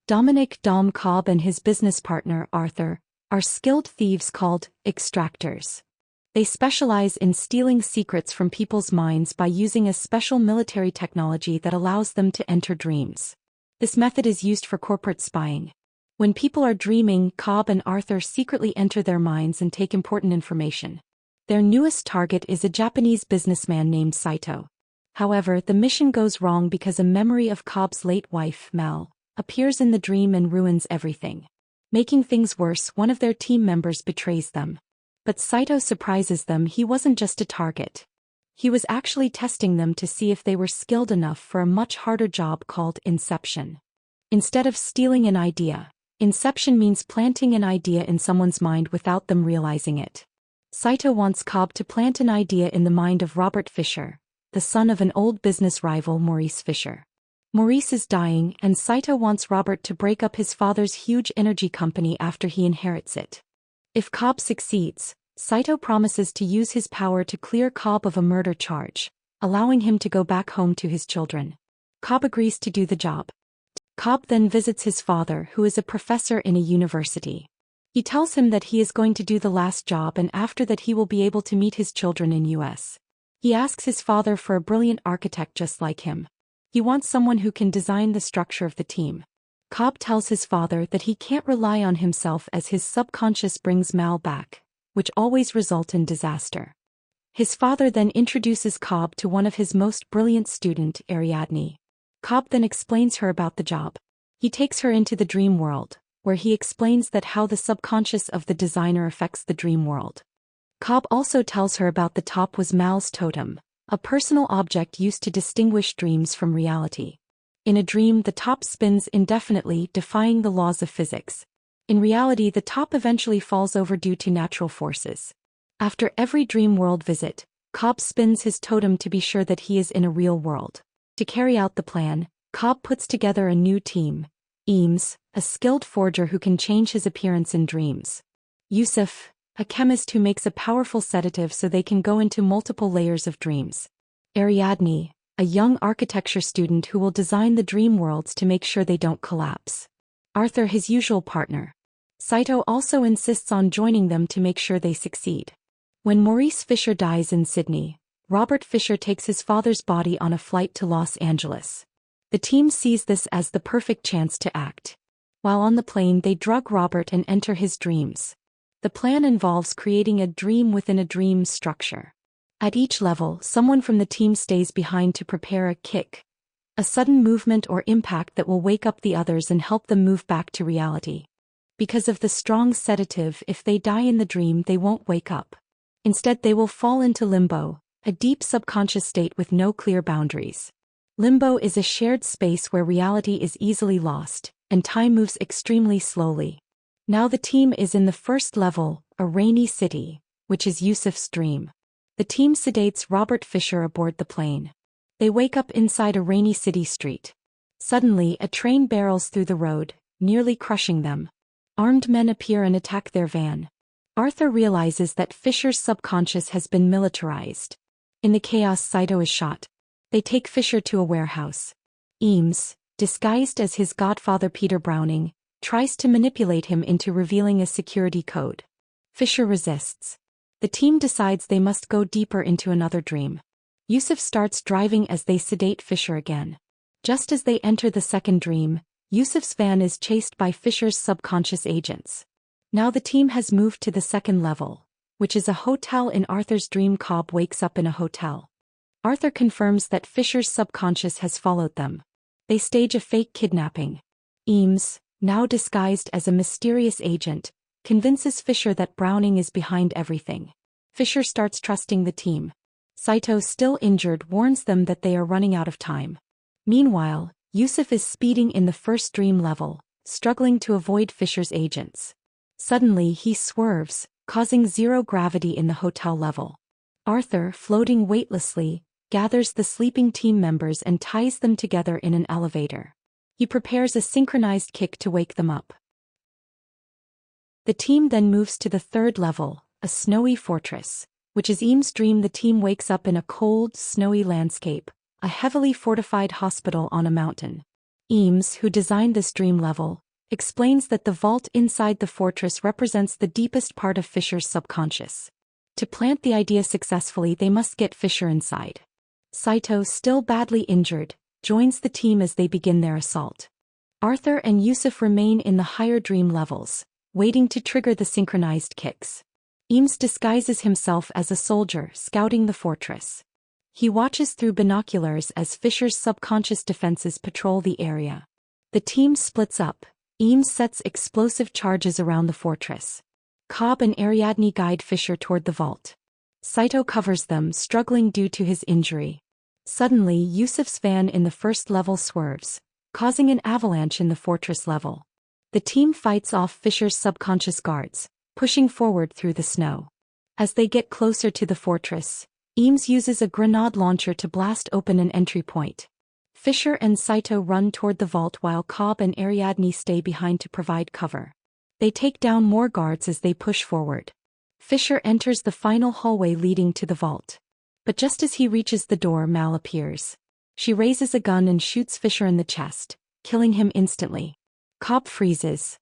Dominick "Dom" Cobb and his business partner, Arthur, are skilled thieves called extractors. They specialize in stealing secrets from people's minds by using a special military technology that allows them to enter dreams. This method is used for corporate spying. When people are dreaming, Cobb and Arthur secretly enter their minds and take important information. Their newest target is a Japanese businessman named Saito. However, the mission goes wrong because a memory of Cobb's late wife, Mel, appears in the dream and ruins everything. Making things worse, one of their team members betrays them. But Saito surprises them. He wasn't just a target. He was actually testing them to see if they were skilled enough for a much harder job called Inception. Instead of stealing an idea, Inception means planting an idea in someone's mind without them realizing it. Saito wants Cobb to plant an idea in the mind of Robert Fisher, the son of an old business rival, Maurice Fisher. Maurice is dying, and Saito wants Robert to break up his father's huge energy company after he inherits it. If Cobb succeeds, Saito promises to use his power to clear Cobb of a murder charge, allowing him to go back home to his children. Cobb agrees to do the job. Cobb then visits his father, who is a professor in a university. He tells him that he is going to do the last job, and after that he will be able to meet his children in US. He asks his father for a brilliant architect just like him. He wants someone who can design the structure of the team. Cobb tells his father that he can't rely on himself as his subconscious brings Mal back, which always result in disaster. His father then introduces Cobb to one of his most brilliant student, Ariadne. Cobb then explains her about the job. He takes her into the dream world, where he explains that how the subconscious of the designer affects the dream world. Cobb also tells her about the top was Mal's totem, a personal object used to distinguish dreams from reality. In a dream, the top spins indefinitely, defying the laws of physics. In reality, the top eventually falls over due to natural forces. After every dream world visit, Cobb spins his totem to be sure that he is in a real world. To carry out the plan, Cobb puts together a new team. Eames, a skilled forger who can change his appearance in dreams. Yusuf, a chemist who makes a powerful sedative so they can go into multiple layers of dreams. Ariadne, a young architecture student who will design the dream worlds to make sure they don't collapse. Arthur, his usual partner. Saito also insists on joining them to make sure they succeed. When Maurice Fisher dies in Sydney, Robert Fisher takes his father's body on a flight to Los Angeles. The team sees this as the perfect chance to act. While on the plane, they drug Robert and enter his dreams. The plan involves creating a dream within a dream structure. At each level, someone from the team stays behind to prepare a kick, a sudden movement or impact that will wake up the others and help them move back to reality. Because of the strong sedative, if they die in the dream, they won't wake up. Instead, they will fall into limbo, a deep subconscious state with no clear boundaries. Limbo is a shared space where reality is easily lost, and time moves extremely slowly. Now the team is in the first level, a rainy city, which is Yusuf's dream. The team sedates Robert Fisher aboard the plane. They wake up inside a rainy city street. Suddenly, a train barrels through the road, nearly crushing them. Armed men appear and attack their van. Arthur realizes that Fisher's subconscious has been militarized. In the chaos, Saito is shot. They take Fisher to a warehouse. Eames, disguised as his godfather Peter Browning, tries to manipulate him into revealing a security code. Fisher resists. The team decides they must go deeper into another dream. Yusuf starts driving as they sedate Fisher again. Just as they enter the second dream, Yusuf's van is chased by Fisher's subconscious agents. Now the team has moved to the second level, which is a hotel in Arthur's dream. Cobb wakes up in a hotel. Arthur confirms that Fisher's subconscious has followed them. They stage a fake kidnapping. Eames, now disguised as a mysterious agent, convinces Fisher that Browning is behind everything. Fisher starts trusting the team. Saito, still injured, warns them that they are running out of time. Meanwhile, Yusuf is speeding in the first dream level, struggling to avoid Fisher's agents. Suddenly he swerves, causing zero gravity in the hotel level. Arthur, floating weightlessly, gathers the sleeping team members and ties them together in an elevator. He prepares a synchronized kick to wake them up. The team then moves to the third level, a snowy fortress, which is Eames' dream. The team wakes up in a cold, snowy landscape, a heavily fortified hospital on a mountain. Eames, who designed this dream level, explains that the vault inside the fortress represents the deepest part of Fisher's subconscious. To plant the idea successfully, they must get Fisher inside. Saito, still badly injured, joins the team as they begin their assault. Arthur and Yusuf remain in the higher dream levels, waiting to trigger the synchronized kicks. Eames disguises himself as a soldier scouting the fortress. He watches through binoculars as Fisher's subconscious defenses patrol the area. The team splits up. Eames sets explosive charges around the fortress. Cobb and Ariadne guide Fisher toward the vault. Saito covers them, struggling due to his injury. Suddenly, Yusuf's van in the first level swerves, causing an avalanche in the fortress level. The team fights off Fisher's subconscious guards, pushing forward through the snow. As they get closer to the fortress, Eames uses a grenade launcher to blast open an entry point. Fisher and Saito run toward the vault while Cobb and Ariadne stay behind to provide cover. They take down more guards as they push forward. Fisher enters the final hallway leading to the vault. But just as he reaches the door, Mal appears. She raises a gun and shoots Fisher in the chest, killing him instantly. Cobb freezes.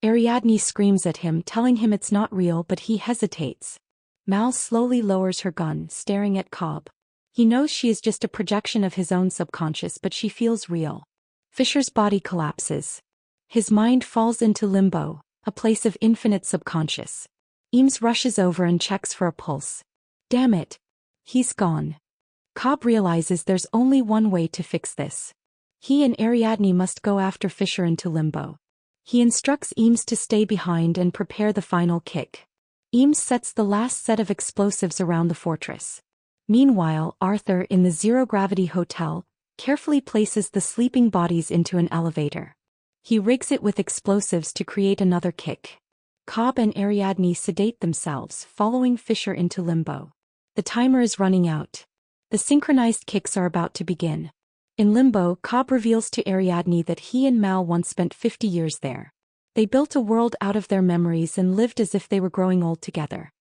Ariadne screams at him, telling him it's not real, but he hesitates. Mal slowly lowers her gun, staring at Cobb. He knows she is just a projection of his own subconscious, but she feels real. Fisher's body collapses. His mind falls into limbo, a place of infinite subconscious. Eames rushes over and checks for a pulse. Damn it. He's gone. Cobb realizes there's only one way to fix this. He and Ariadne must go after Fisher into limbo. He instructs Eames to stay behind and prepare the final kick. Eames sets the last set of explosives around the fortress. Meanwhile, Arthur, in the zero-gravity hotel, carefully places the sleeping bodies into an elevator. He rigs it with explosives to create another kick. Cobb and Ariadne sedate themselves, following Fisher into limbo. The timer is running out. The synchronized kicks are about to begin. In limbo, Cobb reveals to Ariadne that he and Mal once spent 50 years there. They built a world out of their memories and lived as if they were growing old together.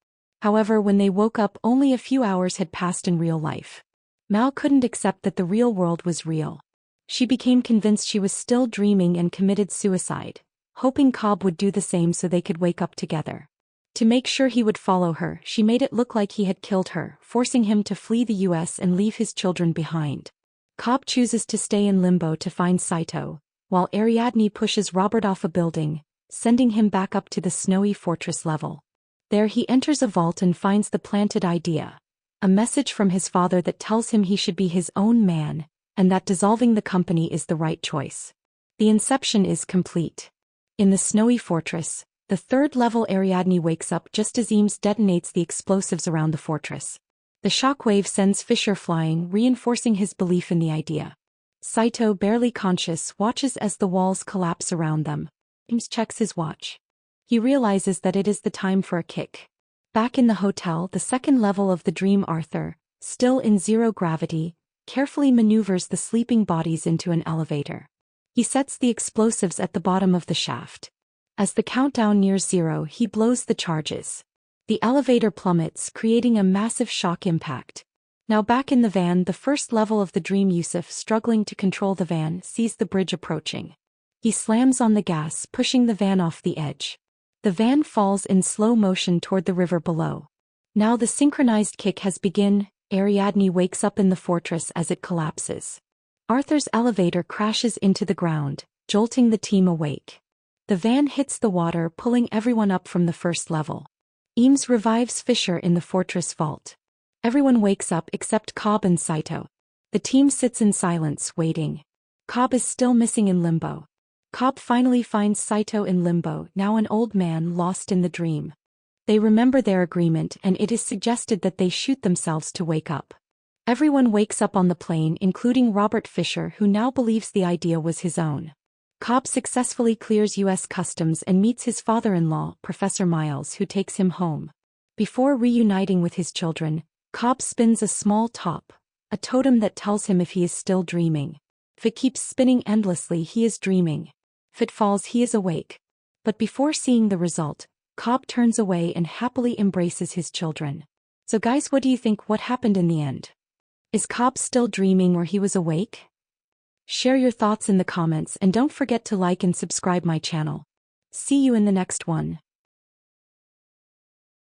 However, when they woke up, only a few hours had passed in real life. Mal couldn't accept that the real world was real. She became convinced she was still dreaming and committed suicide, hoping Cobb would do the same so they could wake up together. To make sure he would follow her, she made it look like he had killed her, forcing him to flee the US and leave his children behind. Cobb chooses to stay in limbo to find Saito, while Ariadne pushes Robert off a building, sending him back up to the snowy fortress level. There he enters a vault and finds the planted idea, a message from his father that tells him he should be his own man, and that dissolving the company is the right choice. The inception is complete. In the snowy fortress, the third level, Ariadne wakes up just as Eames detonates the explosives around the fortress. The shockwave sends Fisher flying, reinforcing his belief in the idea. Saito, barely conscious, watches as the walls collapse around them. Eames checks his watch. He realizes that it is the time for a kick. Back in the hotel, the second level of the dream, Arthur, still in zero gravity, carefully maneuvers the sleeping bodies into an elevator. He sets the explosives at the bottom of the shaft. As the countdown nears zero, he blows the charges. The elevator plummets, creating a massive shock impact. Now back in the van, the first level of the dream, Yusuf, struggling to control the van, sees the bridge approaching. He slams on the gas, pushing the van off the edge. The van falls in slow motion toward the river below. Now the synchronized kick has begun. Ariadne wakes up in the fortress as it collapses. Arthur's elevator crashes into the ground, jolting the team awake. The van hits the water, pulling everyone up from the first level. Eames revives Fisher in the fortress vault. Everyone wakes up except Cobb and Saito. The team sits in silence, waiting. Cobb is still missing in limbo. Cobb finally finds Saito in limbo, now an old man lost in the dream. They remember their agreement, and it is suggested that they shoot themselves to wake up. Everyone wakes up on the plane, including Robert Fisher, who now believes the idea was his own. Cobb successfully clears U.S. Customs and meets his father-in-law, Professor Miles, who takes him home. Before reuniting with his children, Cobb spins a small top, a totem that tells him if he is still dreaming. If it keeps spinning endlessly, he is dreaming. If it falls, he is awake. But before seeing the result, Cobb turns away and happily embraces his children. So guys, what do you think? What happened in the end? Is Cobb still dreaming or he was awake? Share your thoughts in the comments and don't forget to like and subscribe my channel. See you in the next one.